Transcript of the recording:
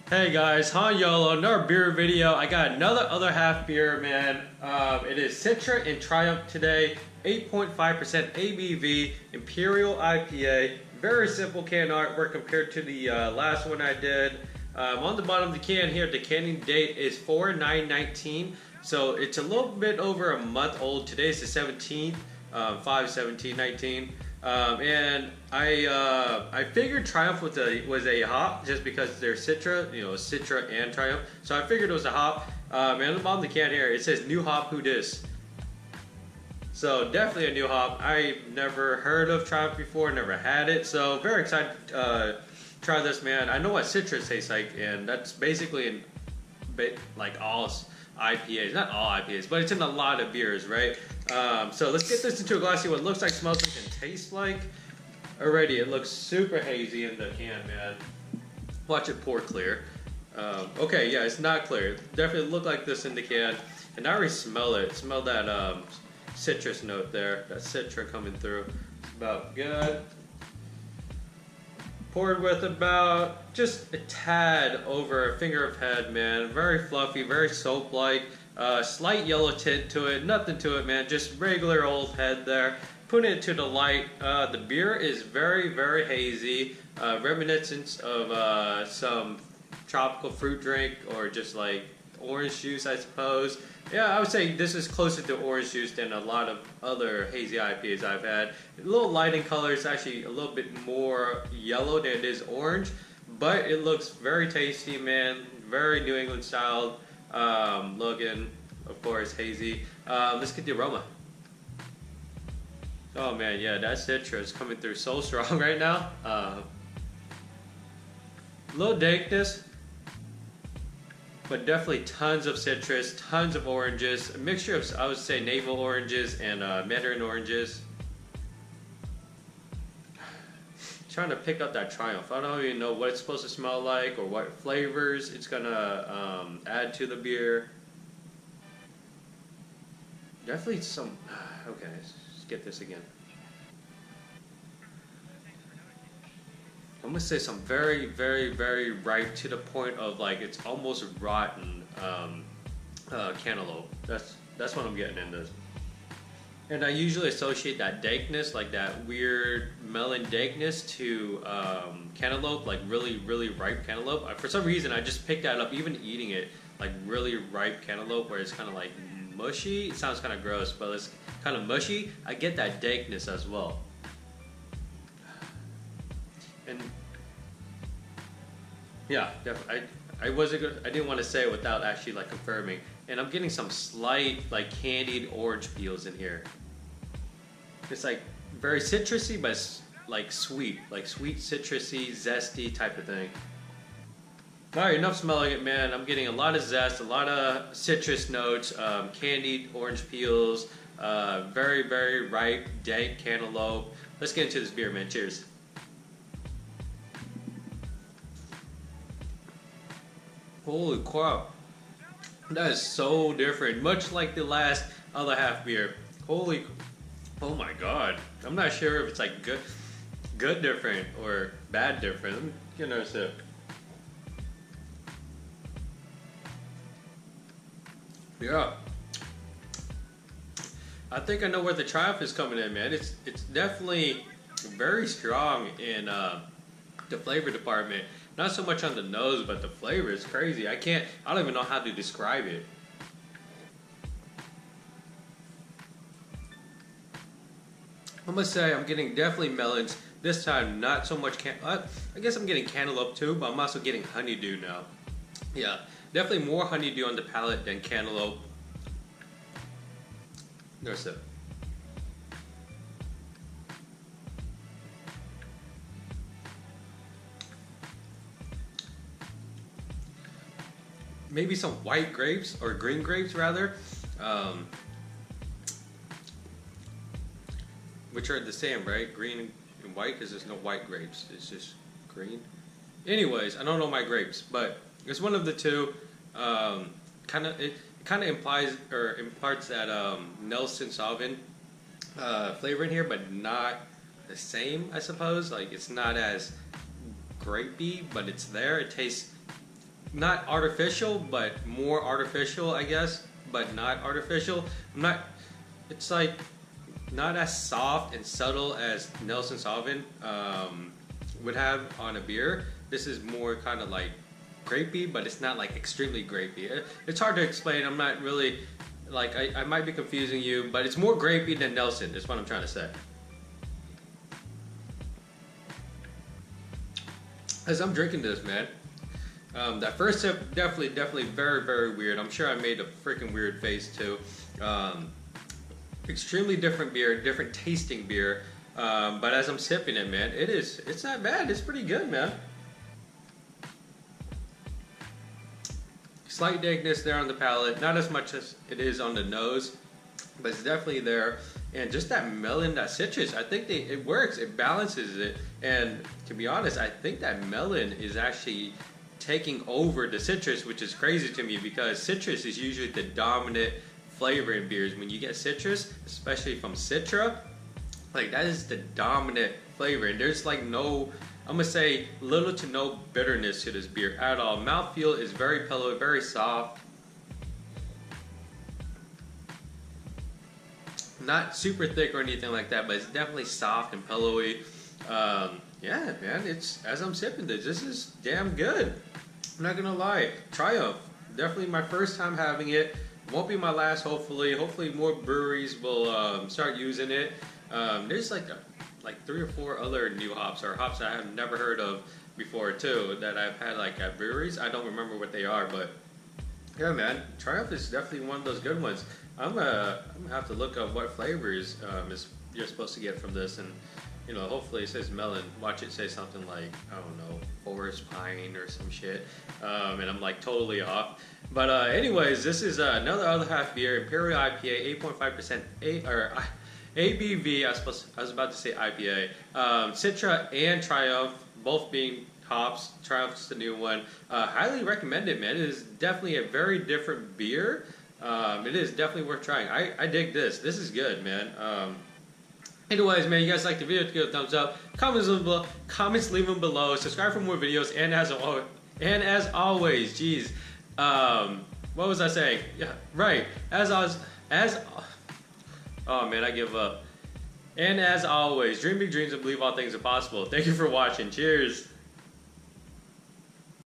Hey guys, Han Yolo, another beer video. I got another other half beer, man. It is Citra and Triumph today. 8.5% ABV, Imperial IPA. Very simple can artwork compared to the last one I did. On the bottom of the can here, the canning date is 4/9/19. So it's a little bit over a month old. Today's the 17th, 5/17/19. And I figured Triumph was a hop just because they're Citra, Citra and Triumph. So I figured it was a hop. And on the bottom of the can here, it says new hop, who dis? So definitely a new hop. I've never heard of Triumph before, never had it. So very excited to try this, man. I know what Citra tastes like, and that's basically like all IPAs, not all IPAs, but it's in a lot of beers, right? So let's get this into a glass, see what it looks like, smells like, and tastes like. Already, it looks super hazy in the can, man. Watch it pour clear. Okay, yeah, it's not clear. Definitely look like this in the can. And I already smell it. Smell that citrus note there. That Citra coming through. It's about good. Poured with about just a tad over a finger of head, man. Very fluffy, very soap-like. Slight yellow tint to it. Nothing to it, man. Just regular old head there. Putting it to the light. The beer is very, very hazy. Reminiscence of some tropical fruit drink or just like orange juice, I suppose. Yeah, I would say this is closer to orange juice than a lot of other hazy IPAs I've had. A little light in color. It's actually a little bit more yellow than it is orange, but it looks very tasty, man. Very New England style looking, of course, hazy. Let's get the aroma. Oh man, yeah, that Citra is coming through so strong right now. Little dankness, but definitely tons of citrus, tons of oranges, a mixture of, I would say, navel oranges and mandarin oranges. Trying to pick up that Triumph. I don't even know what it's supposed to smell like or what flavors it's gonna add to the beer. Definitely some, okay, let's get this again. I'm gonna say some very, very, very ripe to the point of like it's almost rotten cantaloupe. That's what I'm getting in this. And I usually associate that dankness, like that weird melon dankness, to cantaloupe, like really, really ripe cantaloupe. For some reason, I just picked that up, even eating it, like really ripe cantaloupe, where it's kind of like mushy. It sounds kind of gross, but it's kind of mushy. I get that dankness as well. And yeah, definitely. I wasn't good. I didn't want to say it without actually like confirming. And I'm getting some slight like candied orange peels in here. It's like very citrusy, but like sweet citrusy, zesty type of thing. All right, enough smelling it, man. I'm getting a lot of zest, a lot of citrus notes, candied orange peels, very, very ripe, dank cantaloupe. Let's get into this beer, man. Cheers. Holy crap. That is so different. Much like the last other half beer. Oh my god. I'm not sure if it's like good different or bad different. Let me get another sip. Yeah. I think I know where the Triumph is coming in, man. It's definitely very strong in the flavor department. Not so much on the nose, but the flavor is crazy. I don't even know how to describe it. I must say I'm getting definitely melons. This time not so much I guess I'm getting cantaloupe too, but I'm also getting honeydew now. Yeah, definitely more honeydew on the palate than cantaloupe. There's it. Maybe some white grapes, or green grapes rather, which are the same, right? Green and white, because there's no white grapes. It's just green. Anyways, I don't know my grapes, but it's one of the two. It kind of implies or imparts that Nelson Sauvin flavor in here, but not the same, I suppose. Like it's not as grapey, but it's there. It tastes not artificial, but more artificial, I guess, but not artificial. I'm not. It's like not as soft and subtle as Nelson Sauvin would have on a beer. This is more kind of like grapey, but it's not like extremely grapey. It's hard to explain. I'm not really like I might be confusing you, but it's more grapey than Nelson. Is what I'm trying to say. As I'm drinking this, man, that first sip definitely very weird. I'm sure I made a freaking weird face too. Extremely different beer, different tasting beer. But as I'm sipping it, man, it's not bad. It's pretty good, man. Slight dankness there on the palate, not as much as it is on the nose, but it's definitely there. And just that melon, that citrus, I think it works. It balances it. And to be honest, I think that melon is actually taking over the citrus, which is crazy to me because citrus is usually the dominant flavor in beers. When you get citrus, especially from Citra, like that is the dominant flavor. And there's like no, I'm gonna say little to no bitterness to this beer at all. Mouthfeel is very pillowy, very soft. Not super thick or anything like that, but it's definitely soft and pillowy. Yeah, man, it's as I'm sipping this is damn good. I'm not gonna lie. Triumph, definitely my first time having it. Won't be my last, hopefully. Hopefully more breweries will start using it. There's like 3 or 4 other new hops or hops I have never heard of before too that I've had like at breweries. I don't remember what they are, but yeah, man, Triumph is definitely one of those good ones. I'm gonna have to look up what flavors you're supposed to get from this, and you know, hopefully it says melon. Watch it say something like, I don't know, forest pine or some shit, and I'm like totally off. But anyways, this is another other half beer, Imperial IPA, 8.5% ABV. I was about to say IPA. Citra and Triumph, both being hops. Triumph's the new one. Highly recommend it, man. It is definitely a very different beer. It is definitely worth trying. I dig this. This is good, man. Anyways, man, you guys like the video, give it a thumbs up. Comments leave them below. Subscribe for more videos. And as always, geez, what was I saying? Yeah, right. Oh man, I give up. And as always, dream big dreams and believe all things are possible. Thank you for watching. Cheers.